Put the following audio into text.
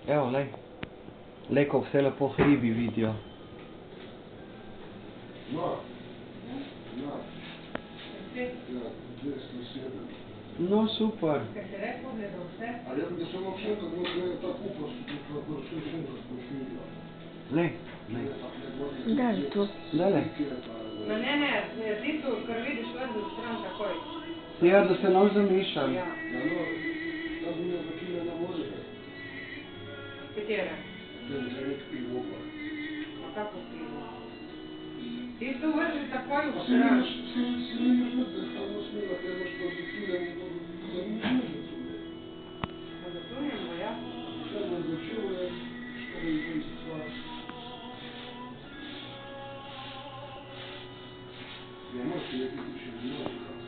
Evo, lej. Lej, ko vse lepo hribi vidijo. No. No. Ja, 207. No, super. Kaj se rekel, da je za vse? Ali ja bi samo še kako je ta kupa, kako še pošilja. Lej, lej. Daj tu. Daj. No ne, tisto, kar vidiš vrdu stran takoj. Ja, da se nam zamišam. Ja. Ja, no, ta bi me zakine na morje. Katere? Ten trenik pivo pa. Ma kako pivo? Tisto vrdi takoj v A stran. si nimaš vrde, stavno smela, kaj imaš pa zakine, da mi služi tu. Ma zatunjamo, ja? Še me začelo je 24. Ja, imaš nekaj, ki še ne